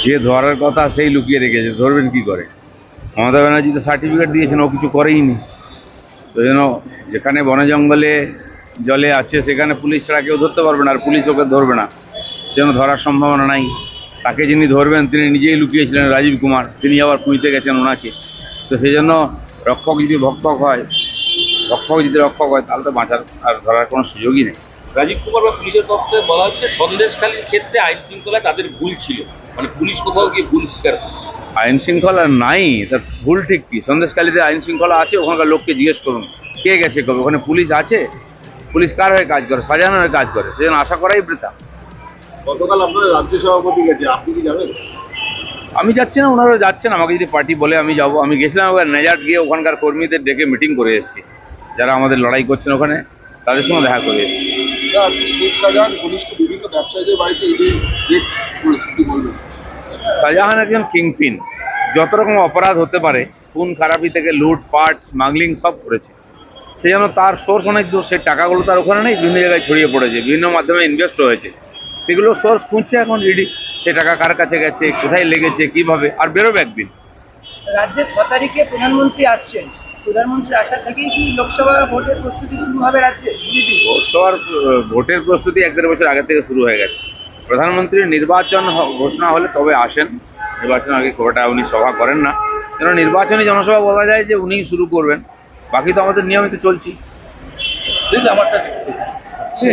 যে ধরার কথা সেই লুকিয়ে রেখেছে, ধরবেন কি করে? মমতা ব্যানার্জি তো সার্টিফিকেট দিয়েছেন, ও কিছু করেইনি। তো যেন যেখানে বনে জঙ্গলে জলে আছে সেখানে পুলিশ ছাড়া কেউ ধরতে পারবে না, আর পুলিশ ওকে ধরবে না, সেজন্য ধরার সম্ভাবনা নাই। তাকে যিনি ধরবেন তিনি নিজেই লুকিয়েছিলেন, রাজীব কুমার, তিনি আবার পুঁইতে গেছেন ওনাকে। তো সেই জন্য রক্ষক যদি ভক্ষক হয়, রক্ষক যদি রক্ষক হয়, তাহলে তো বাঁচার আর ধরার কোনো সুযোগই নেই। রাজীব কুমার বা পুলিশের পক্ষ থেকে বলা হচ্ছে যে সন্দেশখালীর ক্ষেত্রে আইন শৃঙ্খলায় তাদের ভুল ছিল, মানে পুলিশ কোথাও গিয়ে ভুল স্বীকার করে। আইন শৃঙ্খলা নাই, তার ভুল ঠিক কি? সন্দেশখালীতে আইন শৃঙ্খলা আছে, ওখানকার লোককে জিজ্ঞেস করুন কে গেছে কবে। ওখানে পুলিশ আছে? পুলিশ কার হয়ে কাজ করে? শাহজাহানের হয়ে কাজ করে, সেজন্য আশা করাই বৃথা। গতকাল আপনাদের রাজ্য সভাপতি গেছে, আপনি কি যাবেন? আমি যাচ্ছি না, ওনারা যাচ্ছেন। আমাকে যদি পার্টি বলে আমি যাব। আমি গেছিলাম এবার নেজাট গিয়ে ওখানকার কর্মীদের ডেকে মিটিং করে এসেছি, যারা আমাদের লড়াই করছেন ওখানে, তাদের সঙ্গে দেখা করে এসেছি। আজকে শেখ শাহজাহান ঘনিষ্ঠ বিভিন্ন ব্যবসায়ীদের বাড়িতে ইডি রেড করেছে, কি বলবেন? শাহজাহান একজন কিংপিন, যত রকম অপরাধ হতে পারে, খুন খারাপি থেকে লুটপাট স্মাগলিং সব করেছে। সেই জন্য তার সোর্স অনেক দূর, সেই টাকাগুলো তার ওখানে নেই, বিভিন্ন জায়গায় ছড়িয়ে পড়েছে, বিভিন্ন মাধ্যমে ইনভেস্ট হয়েছে। সেগুলো সোর্স খুঁজছে এখন ইডি, সে টাকা কার কাছে গেছে, কোথায় লেগেছে, কিভাবে, আর বেরোবে একদিন। রাজ্যে 6 তারিখে প্রধানমন্ত্রী আসছেন, প্রধানমন্ত্রী আসার থেকেই কি লোকসভা ভোটের প্রস্তুতি শুরু হবে রাজ্যে বিজেপি? লোকসভার ভোটের প্রস্তুতি 1-1.5 বছর আগে থেকে শুরু হয়ে গেছে। প্রধানমন্ত্রীর নির্বাচন ঘোষণা হলে তবে আসেন, নির্বাচন আগে খুব একটা উনি সভা করেন না। কেন নির্বাচনী জনসভা বলা যায় যে উনিই শুরু করবেন, বাকি তো আমাদের নিয়মিত চলছি। আমারটা ঠিক।